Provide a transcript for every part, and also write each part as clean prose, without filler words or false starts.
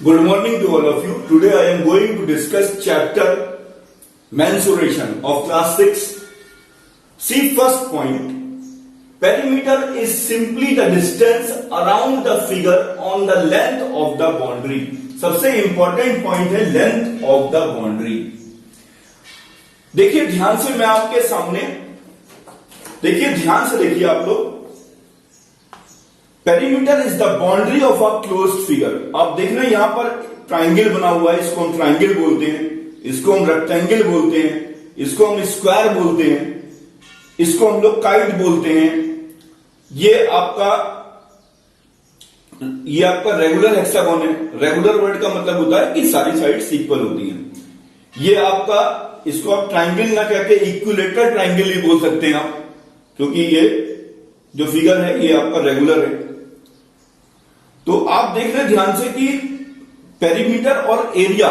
Good morning to all of you. Today I am going to discuss chapter mensuration of class 6. See, first point. Perimeter is simply the distance around the figure on the length of the boundary. सबसे important point है length of the boundary. देखिए ध्यान से, मैं आपके सामने ध्यान से देखिए आप लोग. Perimeter is the boundary of a closed figure. आप देख रहे हैं यहां पर ट्राइंगल बना हुआ है, इसको हम ट्राइंगल बोलते हैं, इसको हम रेक्टेंगल बोलते हैं, इसको हम स्क्वायर बोलते हैं, इसको हम लोग काइट बोलते हैं. ये आपका रेगुलर हेक्सागोन है. रेगुलर वर्ड का मतलब होता है कि सारी साइड्स इक्वल होती हैं. ये आपका, इसको आप ट्राइंगल ना कहके इक्विलेटरल ट्राइंगल भी बोल सकते हैं आप, क्योंकि ये जो फिगर है ये आपका रेगुलर है. तो आप देख रहे हैं ध्यान से कि पेरीमीटर और एरिया,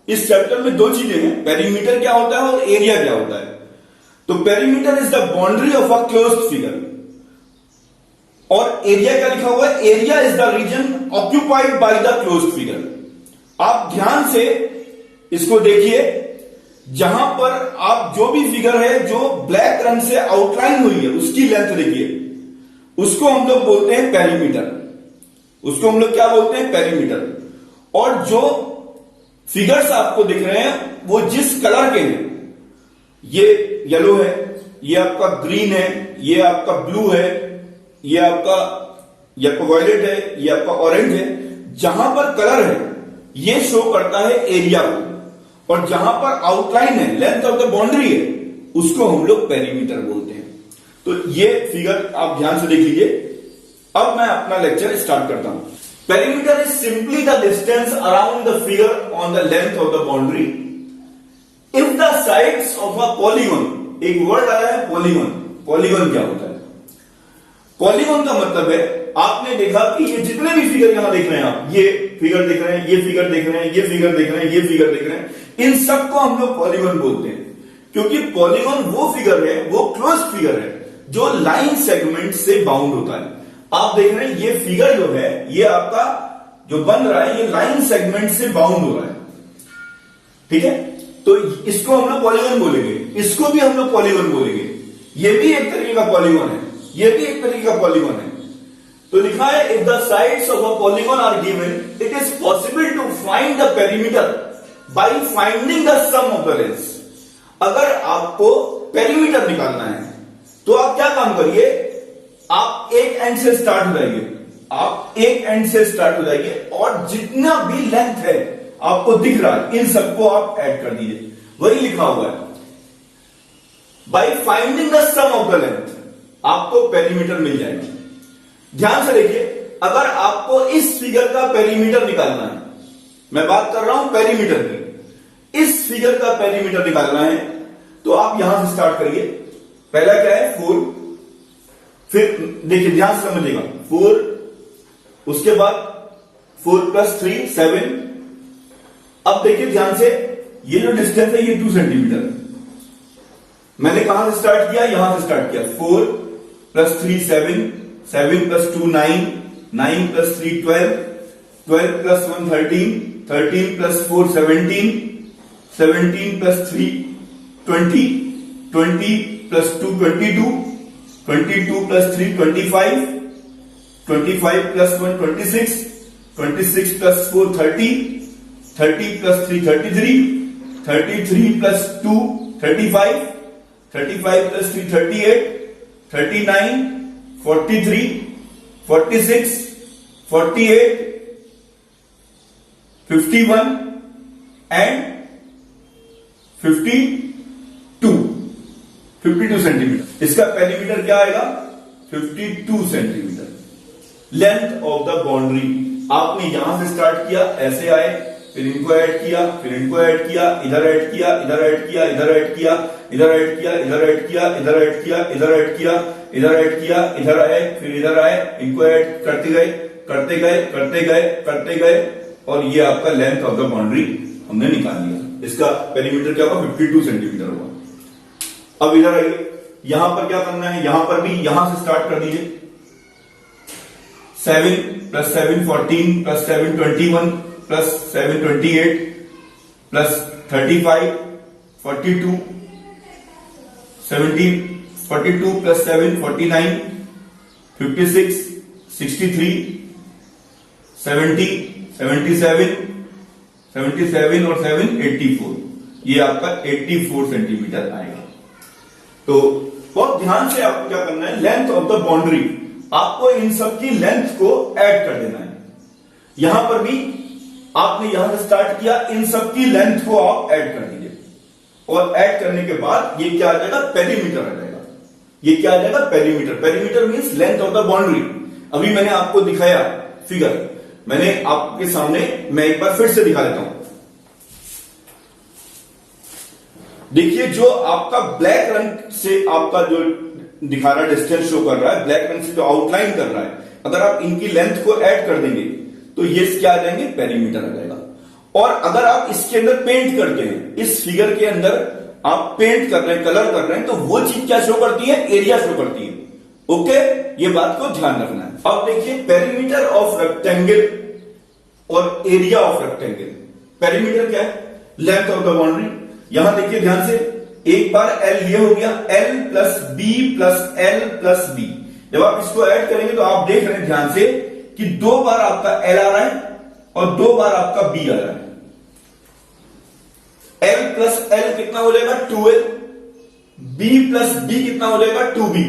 इस चैप्टर में दो चीजें हैं. पेरीमीटर क्या होता है और एरिया क्या होता है. तो perimeter is the boundary of a closed figure, और एरिया क्या लिखा हुआ है, area is the region occupied by the closed figure. आप ध्यान से इसको देखिए, जहां पर आप जो भी फिगर है जो ब्लैक रंग से आउटलाइन हुई है उसकी लेंथ देखिए, उसको हम लोग बोलते हैं पेरीमीटर. उसको हम लोग क्या बोलते हैं, पेरीमीटर. और जो फिगर्स आपको दिख रहे हैं वो जिस कलर के हैं, ये येलो है, ये आपका ग्रीन है, ये आपका ब्लू है, ये आपका वायलेट है, ये आपका ऑरेंज है. जहां पर कलर है ये शो करता है एरिया को, और जहां पर आउटलाइन है, लेंथ ऑफ द बाउंड्री है, उसको हम लोग पेरीमीटर बोलते हैं. तो ये फिगर आप ध्यान से देख लीजिए. अब मैं अपना लेक्चर स्टार्ट करता हूं. Perimeter is simply the distance around the figure on the length of the boundary if the sides of a polygon. एक वर्ड आया है पॉलीगन. पॉलीगन क्या होता है? पॉलीगन का मतलब है, आपने देखा कि ये जितने भी फिगर यहां देख रहे हैं आप, ये फिगर देख रहे हैं, ये फिगर देख रहे हैं, ये फिगर देख रहे हैं, ये फिगर देख रहे हैं, इन सबको हम लोग पॉलीगन बोलते हैं. क्योंकि पॉलीगन वो फिगर है, वो क्लोज फिगर है जो लाइन सेगमेंट से बाउंड होता है. आप देख रहे हैं ये फिगर जो है, ये आपका जो बन रहा है, ये लाइन सेगमेंट से बाउंड हो रहा है. ठीक है, तो इसको हम लोग पॉलीगन बोलेंगे, इसको भी हम लोग पॉलीगन बोलेंगे. ये भी एक तरीके का पॉलीगन है, ये भी एक तरीके का पॉलीगन है. तो लिखा है, if the sides of a polygon are given, it is possible to find the perimeter by finding the sum of the lengths. अगर आपको पेरीमीटर निकालना है तो आप क्या काम करिए, आप एक एंड से स्टार्ट हो जाइए, आप एक एंड से स्टार्ट हो जाइए, और जितना भी लेंथ है आपको दिख रहा है, इन सबको आप ऐड कर दीजिए. वही लिखा हुआ है, by finding the sum of the length आपको पेरीमीटर मिल जाएगा. ध्यान से देखिए, अगर आपको इस फिगर का पेरीमीटर निकालना है, मैं बात कर रहा हूं पेरीमीटर की, इस फिगर का पेरीमीटर निकालना है, तो आप यहां से स्टार्ट करिए. पहला क्या है, 4. फिर देखिए ध्यान से समझिएगा, 4, उसके बाद 4 + 3 7. अब देखिए ध्यान से, ये जो डिस्टेंस है ये 2 सेंटीमीटर. मैंने कहां से स्टार्ट किया, यहां से स्टार्ट किया. 4 + 3 7, 7 + 2 9, 9 + 3 12, 12 + 1 13, 13 + 4 17, 17 + 3 20, 20 + 2 22, 22 + 3 25, 25 + 1 26, 26 + 4 30, 30 + 3 33, 33 + 2 35, 35 + 3 38, 39 43, 46 48, 51 and 52 सेंटीमीटर. इसका पेरीमीटर क्या आएगा, 52 centimetre. Length of the boundary. आपने यहां से स्टार्ट किया, ऐसे आए, फिर इनको ऐड किया, फिर इनको ऐड किया, इधर ऐड किया, इधर ऐड किया, इधर ऐड किया, इधर ऐड किया, इधर ऐड किया, इधर ऐड किया, इधर ऐड किया, इधर ऐड किया, इधर आए, फिर इधर आए, इनको ऐड करते गए, करते गए, करते गए, करते गए, और ये आपका लेंथ ऑफ द बाउंड्री हमने निकाल लिया. इसका पेरीमीटर क्या होगा, 52 सेंटीमीटर होगा. अब इधर आइए, यहां पर क्या करना है, यहां पर भी यहां से स्टार्ट कर दीजिए. 7 + 7 14 + 7 21, प्लस 7 28 प्लस 35 42 17 42 प्लस 7 49 56 63 70 77 77 और 7 84, ये आपका 84 सेंटीमीटर आएगा। तो बहुत ध्यान से आपको क्या करना है, लेंथ ऑफ द बाउंड्री, आपको इन सब की लेंथ को ऐड कर देना है। यहां पर भी आपने यहां से स्टार्ट किया, इन सब की लेंथ को आप ऐड कर दीजिए और ऐड करने के बाद ये क्या आ जाएगा, पेरीमीटर आ जाएगा। ये क्या आ जाएगा, perimeter. Perimeter means length of the boundary. अभी मैंने आपको दिखाया फिगर, मैंने आपके सामने, मैं एक बार फिर से दिखा देता हूं। देखिए जो आपका ब्लैक रंग से आपका जो दिखा रहा है, डिस्टेंस शो कर रहा है, ब्लैक रंग से जो आउटलाइन कर रहा है, अगर आप इनकी लेंथ को ऐड कर देंगे तो ये क्या आ जाएंगे, पेरीमीटर आ जाएगा। और अगर आप इसके अंदर पेंट करते हैं, इस फिगर के अंदर आप पेंट कर रहे हैं, कलर कर रहे हैं, तो वो चीज क्या शो करती है, एरिया शो करती है। ओके, ये बात को ध्यान रखना है। अब देखिए पेरीमीटर ऑफ रेक्टेंगल और एरिया ऑफ रेक्टेंगल। पेरीमीटर क्या है, लेंथ ऑफ द बाउंड्री। यहां देखिए ध्यान से, एक बार एल ये हो गया, L plus B plus L plus B. जब आप इसको ऐड करेंगे तो आप देख रहे हैं ध्यान से कि 2 बार आपका एल आ रहा है और 2 बार आपका बी आ रहा है। एल प्लस एल कितना हो जाएगा, 2l, बी प्लस बी कितना हो जाएगा, 2b।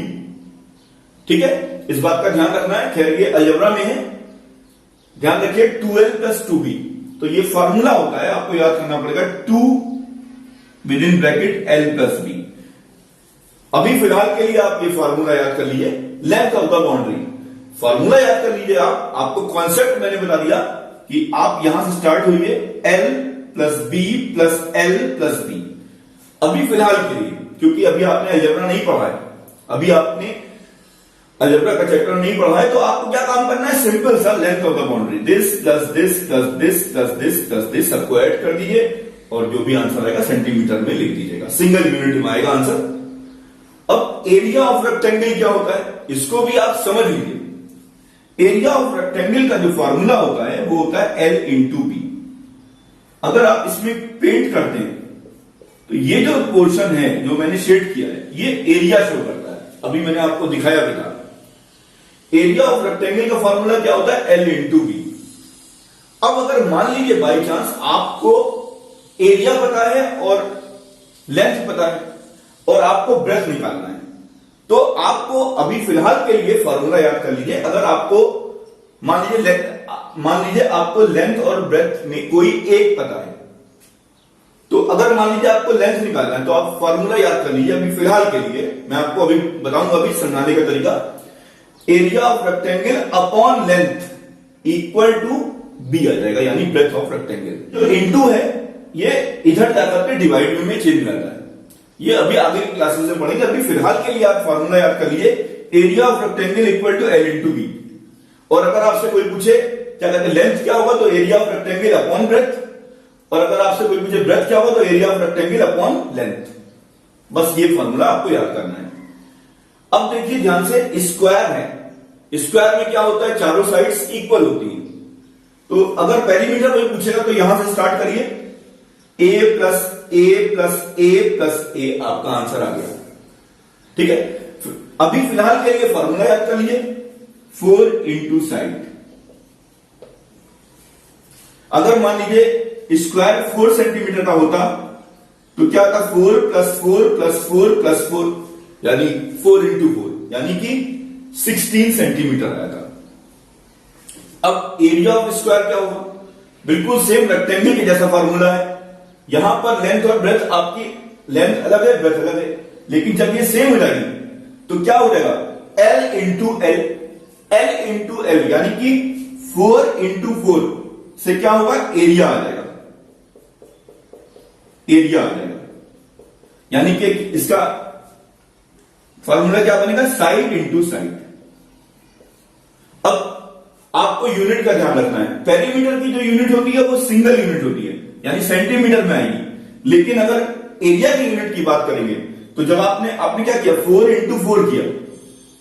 ठीक है, इस बात का ध्यान रखना है। खैर ये अलजेब्रा में है, ध्यान रखिए, 2l प्लस 2b। तो ये फॉर्मूला होता है, आपको याद करना पड़ेगा, 2 with in bracket l plus b। अभी फिलहाल के लिए आप ये फॉर्मूला याद कर लीजिए, length of the boundary. Formula याद कर लीजिए आप, आपको कॉन्सेप्ट मैंने बता दिया कि आप यहां से स्टार्ट हुई l plus B plus L plus B. अभी फिलहाल के लिए, क्योंकि अभी आपने अलजेब्रा नहीं पढ़ा है, अभी आपने अलजेब्रा का चैप्टर नहीं पढ़ा है, तो आपको क्या काम करना है, सिंपल सा length of the boundary, this plus this plus this plus this plus this, सबको ऐड कर दीजिए और जो भी आंसर आएगा सेंटीमीटर में लिख दीजिएगा, सिंगल यूनिट में आएगा आंसर। अब एरिया ऑफ रेक्टेंगल क्या होता है, इसको भी आप समझ लीजिए। एरिया ऑफ रेक्टेंगल का जो फॉर्मूला होता है वो होता है L इंटू बी। अगर आप इसमें पेंट करते हैं तो ये जो पोर्शन है जो मैंने शेड किया है, ये एरिया शो करता है। अभी मैंने आपको दिखाया भी था। एरिया ऑफ रेक्टेंगल का फॉर्मूला क्या होता है, L इंटू बी। अब अगर मान लीजिए बाई चांस आपको एरिया पता है और लेंथ पता है और आपको ब्रेथ निकालना है, तो आपको अभी फिलहाल के लिए फॉर्मूला याद कर लीजिए। अगर आपको मान लीजिए आपको लेंथ और ब्रेथ में कोई एक पता है, तो अगर मान लीजिए आपको लेंथ निकालना है तो आप फॉर्मूला याद कर लीजिए। अभी फिलहाल के लिए मैं आपको अभी बताऊंगा अभी समझाने का तरीका। Area of rectangle upon length equal to B आ जाएगा, यानी ब्रेथ ऑफ रेक्टेंगल। जो इंटू है ये इधर जाकर के डिवाइड में चेंज हो जाता है। ये अभी आगे की क्लासेस में पढ़ेंगे। अभी फिलहाल के लिए आप फॉर्मूला याद कर लीजिए, area of rectangle equal to L into B. और अगर आपसे कोई पूछे क्या कहते हैं लेंथ क्या होगा, तो area of rectangle upon breadth. और अगर आपसे कोई पूछे ब्रेथ क्या होगा, तो area of rectangle upon length. बस ये फॉर्मूला आपको याद करना है। अब देखिए ध्यान से, स्क्वायर है, स्क्वायर में क्या होता है, चारों साइड्स इक्वल होती है। तो अगर पेरीमीटर कोई पूछेगा तो यहां से स्टार्ट करिए, a plus a plus a plus a, आपका आंसर आ गया। ठीक है, अभी फिलहाल के लिए फॉर्मूला याद कर लीजिए, 4 इंटू साइड। अगर मान लीजिए स्क्वायर 4 सेंटीमीटर का होता तो क्या था, 4 प्लस 4 प्लस 4 प्लस 4, यानी 4 इंटू 4, यानी कि 16 सेंटीमीटर आया था। अब एरिया ऑफ स्क्वायर क्या होगा, बिल्कुल सेम रेक्टेंगल के जैसा फॉर्मूला है। यहां पर लेंथ और ब्रेथ, आपकी लेंथ अलग है, ब्रेथ अलग है, लेकिन जब ये सेम हो जाएगी तो क्या हो जाएगा, L into L, L into L, यानी कि 4 इंटू 4 से क्या होगा, एरिया आ जाएगा, एरिया आ जाएगा। यानी कि इसका फॉर्मूला क्या बनेगा, साइड इंटू साइड। अब आपको यूनिट का ध्यान रखना है। पेरीमीटर की जो यूनिट होती है वो सिंगल यूनिट होती है, यानी सेंटीमीटर में आएगी। लेकिन अगर एरिया की यूनिट की बात करेंगे तो जब आपने क्या किया, 4 इंटू 4 किया,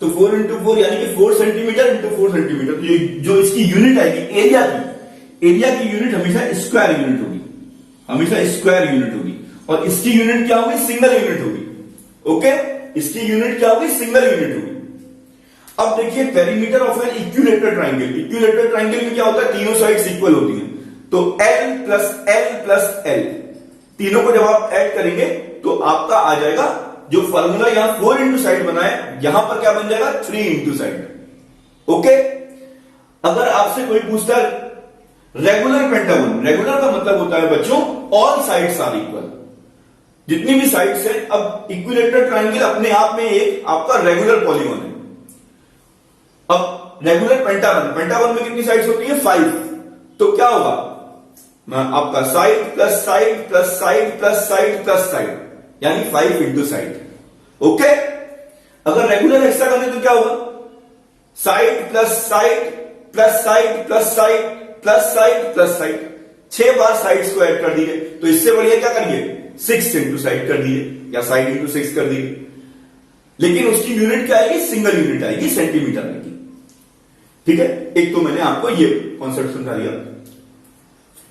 तो 4 इंटू 4 यानी कि 4 सेंटीमीटर इंटू 4 सेंटीमीटर, तो जो इसकी यूनिट आएगी एरिया की, एरिया की यूनिट हमेशा स्क्वायर यूनिट होगी, हमेशा स्क्वायर यूनिट होगी, और इसकी यूनिट क्या होगी? सिंगल यूनिट होगी। ओके, इसकी यूनिट क्या होगी? सिंगल यूनिट होगी। अब देखिए perimeter of an equilateral triangle, equilateral triangle में क्या होता है? तीनों साइड्स इक्वल होती हैं, तो L plus L plus L, तीनों को जब आप ऐड करेंगे तो आपका आ जाएगा जो फॉर्मूला यहां 4 इंटू साइड बना है, यहां पर क्या बन जाएगा? 3 इंटू साइड। ओके, अगर आपसे कोई पूछता है रेगुलर पेंटागन, रेगुलर का मतलब होता है बच्चों ऑल साइड्स आर इक्वल, जितनी भी साइड्स है। अब इक्विलेटरल ट्राइंगल अपने आप में एक आपका रेगुलर पॉलीगन है। अब रेगुलर पेंटागन, पेंटागन में कितनी साइड्स होती है? 5, तो क्या होगा? आपका side plus side plus side plus side plus side, यानी 5 इंटू साइड। ओके, अगर रेगुलर हेक्सागन है तो क्या होगा? Side plus side plus side plus side plus side plus side, 6 बार साइड्स को ऐड कर दिए। तो इससे बढ़िया क्या करिए? 6 इंटू साइड कर दिए, या साइड इंटू 6 कर दिए, लेकिन उसकी यूनिट क्या आएगी? सिंगल यूनिट आएगी, सेंटीमीटर आएगी। ठीक है, एक तो मैंने आपको ये कॉन्सेप्ट समझा दिया,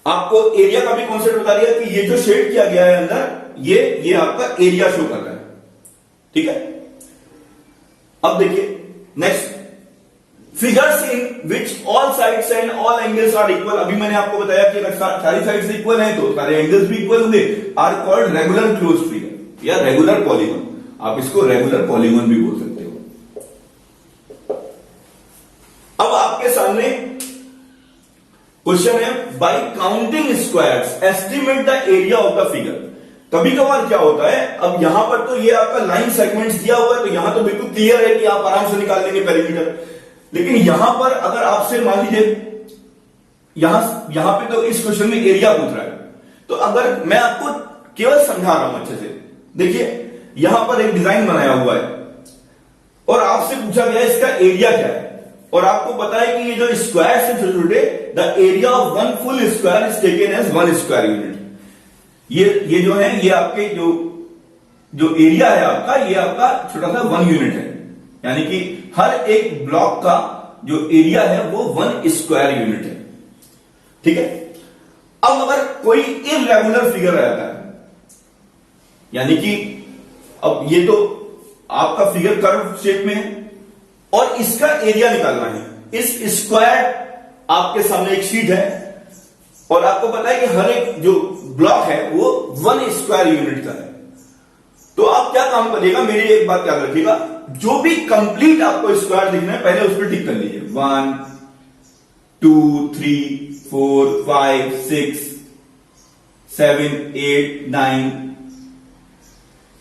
आपको एरिया का भी कॉन्सेप्ट बता दिया कि ये जो शेड किया गया है अंदर, ये आपका एरिया शो कर रहा है। ठीक है, अब देखिए next, figures in which all sides and all angles are equal. अभी मैंने आपको बताया कि अगर सारी साइड्स इक्वल हैं तो सारे एंगल्स भी इक्वल होंगे, are called regular closed figure या रेगुलर पॉलीगन। आप इसको रेगुलर पॉलीगन भी बोल सकते हो। अब आपके सामने क्वेश्चन है, bye counting squares estimate the area of the figure. कभी कभार क्या होता है, अब यहां पर तो ये आपका लाइन सेगमेंट्स दिया हुआ है, तो यहां तो बिल्कुल क्लियर है कि आप आराम से निकाल लेंगे पेरीमीटर, लेकिन यहां पर अगर आपसे मान लीजिए यहां पे तो इस क्वेश्चन में एरिया पूछ रहा है, तो अगर मैं आपको केवल समझा रहा हूं अच्छे से, देखिए यहां पर एक डिजाइन बनाया हुआ है और आपसे पूछा गया इसका एरिया क्या है, और आपको पता है कि ये जो स्क्वायर से छोटे छोटे, the area of one full square is taken as 1 square unit. ये जो है, ये आपके जो एरिया है आपका, ये आपका छोटा सा 1 यूनिट है, यानी कि हर एक ब्लॉक का जो एरिया है वो 1 स्क्वायर यूनिट है। ठीक है, अब अगर कोई इररेगुलर फिगर आ जाता है, यानी कि अब ये तो आपका फिगर कर्व शेप में है और इसका एरिया निकालना है, इस स्क्वायर आपके सामने एक शीट है और आपको पता है कि हर एक जो ब्लॉक है वो 1 स्क्वायर यूनिट का है, तो आप क्या काम करिएगा, मेरी एक बात याद रखिएगा, जो भी कंप्लीट आपको स्क्वायर दिखना है पहले उस पर टिक कर लीजिए। 1 2 3 4 5 6 7 8 9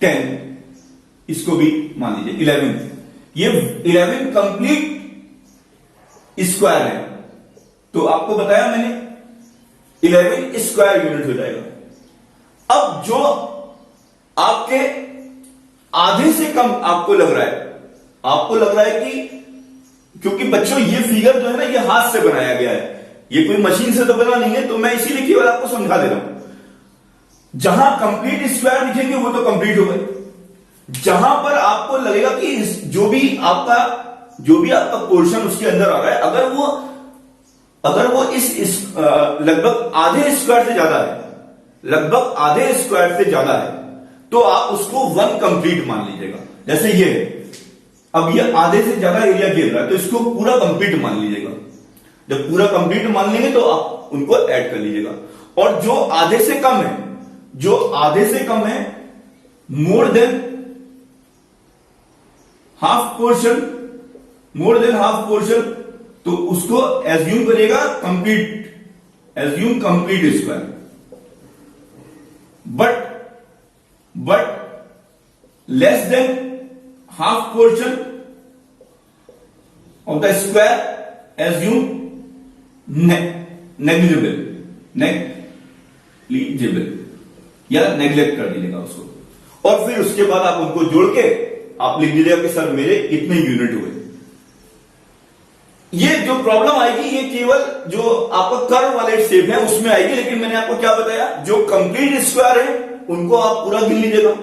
10, इसको भी मान लीजिए 11, ये 11 कंप्लीट स्क्वायर है, तो आपको बताया मैंने 11 स्क्वायर यूनिट हो जाएगा। अब जो आपके आधे से कम आपको लग रहा है कि, क्योंकि बच्चों ये फिगर जो है ना ये हाथ से बनाया गया है, ये कोई मशीन से तो बना नहीं है, तो मैं इसीलिए केवल आपको समझा दे रहा हूं। जहां कंप्लीट स्क्वायर दिखेंगे वो तो कंप्लीट हो गए, जहां पर आपको लगेगा कि जो भी आपका पोर्शन उसके अंदर आ रहा है, अगर वो इस लगभग आधे स्क्वायर से ज्यादा है, लगभग आधे स्क्वायर से ज्यादा है, तो आप उसको 1 कंप्लीट मान लीजिएगा। जैसे ये है, अब ये आधे से ज्यादा एरिया घेर रहा है, तो इसको पूरा कंप्लीट मान लीजिएगा। जब पूरा कंप्लीट मान लेंगे तो आप उनको ऐड कर लीजिएगा। और जो आधे से कम है, मोर देन हाफ पोर्शन, तो उसको एज्यूम करिएगा complete square. But less than half portion of the square assume negligible या नेग्लेक्ट कर दीजिएगा उसको, और फिर उसके बाद आप उनको जोड़ के आप लिख दीजिएगा कि सर मेरे इतने यूनिट हुए। ये जो प्रॉब्लम आएगी ये केवल जो आपका कर्व वाले शेप है उसमें आएगी, लेकिन मैंने आपको क्या बताया, जो कंप्लीट स्क्वायर है उनको आप पूरा गिन लीजिएगा,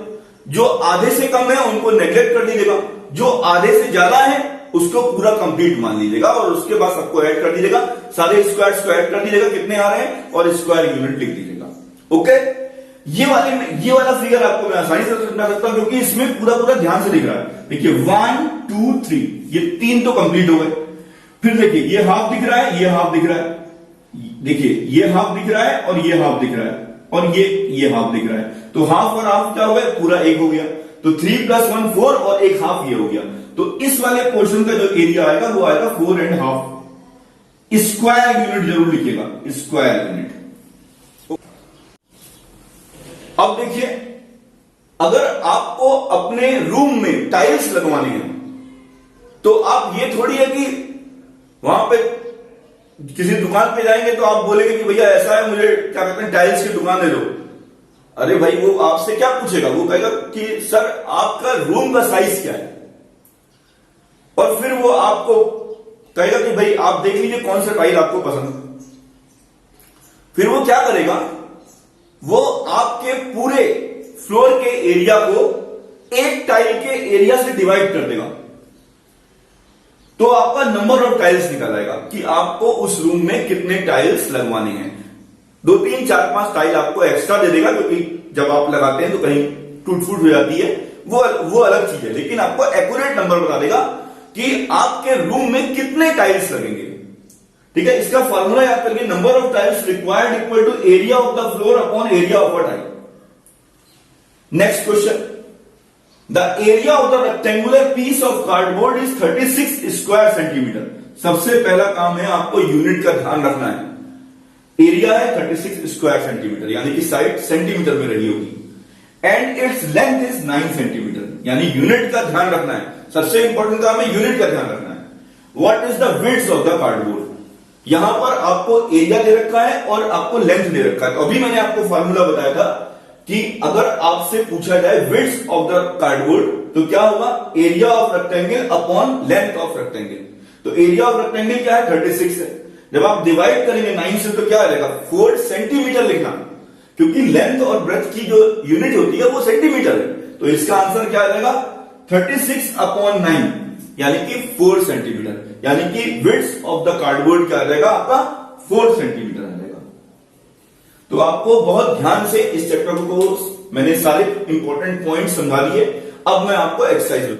जो आधे से कम है उनको नेग्लेक्ट कर दीजिएगा, जो आधे से ज्यादा है उसको पूरा कंप्लीट मान लीजिएगा और उसके बाद सबको ऐड कर दीजिएगा, सारे स्क्वायर्स को ऐड कर दीजिएगा कितने आ रहे हैं और स्क्वायर यूनिट लिख दीजिएगा। ओके, ये वाला फिगर आपको मैं आसानी से समझा सकता हूं क्योंकि इसमें पूरा ध्यान से दिख रहा है। देखिए 1 2 3 ये 3 तो कंप्लीट हो गए। फिर देखिए ये हाफ दिख रहा है, ये हाफ दिख रहा है, देखिए ये हाफ दिख रहा है और ये हाफ दिख रहा है और ये हाफ दिख रहा है। तो हाफ और हाफ क्या हो गया, पूरा एक हो गया। तो 3 + 1 4 और एक हाफ ये हो गया। तो इस वाले पोर्शन का जो एरिया आएगा वो आएगा 4.5। स्क्वायर यूनिट जरूर लिखिएगा, स्क्वायर यूनिट। अब देखिए अगर आपको अपने रूम में टाइल्स लगवानी है तो आप ये थोड़ी है कि वहां पे किसी दुकान पे जाएंगे तो आप बोलेंगे कि भैया ऐसा है, मुझे क्या कहते हैं टाइल्स की दुकान दे दो। अरे भाई वो आपसे क्या पूछेगा, वो कहेगा कि सर आपका रूम का साइज क्या है, और फिर वो आपको कहेगा कि भाई आप देख लीजिए कौन सा टाइल आपको पसंद। फिर वो क्या करेगा, वो आपके पूरे फ्लोर के एरिया को एक टाइल के एरिया से डिवाइड कर देगा। तो आपका नंबर ऑफ टाइल्स निकल आएगा कि आपको उस रूम में कितने टाइल्स लगवाने हैं। 2 3 4 5 टाइल आपको एक्स्ट्रा दे देगा क्योंकि जब आप लगाते हैं तो कहीं टूट फूट हो जाती है, वो अलग चीज है, लेकिन आपको एक्यूरेट नंबर बता देगा कि आपके रूम में कितने टाइल्स लगेंगे। ठीक है, इसका फॉर्मूला याद करके, number of tiles required equal to area of the floor upon area of a tile. Next question, the area of the rectangular piece of cardboard is 36 square centimetre. सबसे पहला काम है आपको यूनिट का ध्यान रखना है। एरिया है 36 स्क्वायर सेंटीमीटर, यानी कि साइड सेंटीमीटर में रही होगी, and its length is 9 centimetre, यानी यूनिट का ध्यान रखना है। सबसे इंपॉर्टेंट काम है यूनिट का ध्यान रखना है। What is the width of the cardboard, यहां पर आपको एरिया दे रखा है और आपको लेंथ दे रखा है। तो अभी मैंने आपको फॉर्मूला बताया था कि अगर आपसे पूछा जाए विड्थ ऑफ द कार्डबोर्ड तो क्या होगा, area of rectangle upon length of rectangle. तो एरिया ऑफ रेक्टेंगल क्या है, 36 है। जब आप डिवाइड करेंगे 9 से तो क्या आ जाएगा, 4 सेंटीमीटर लिखना, क्योंकि लेंथ और ब्रेथ की जो यूनिट होती है वो सेंटीमीटर है। तो इसका आंसर क्या आ जाएगा, 36/9 यानी कि 4 सेंटीमीटर, यानी कि विड्थ ऑफ द कार्डबोर्ड क्या आ जाएगा आपका 4 सेंटीमीटर आ जाएगा। तो आपको बहुत ध्यान से इस चैप्टर को मैंने सारे इंपॉर्टेंट पॉइंट समझा दिए। अब मैं आपको एक्सरसाइज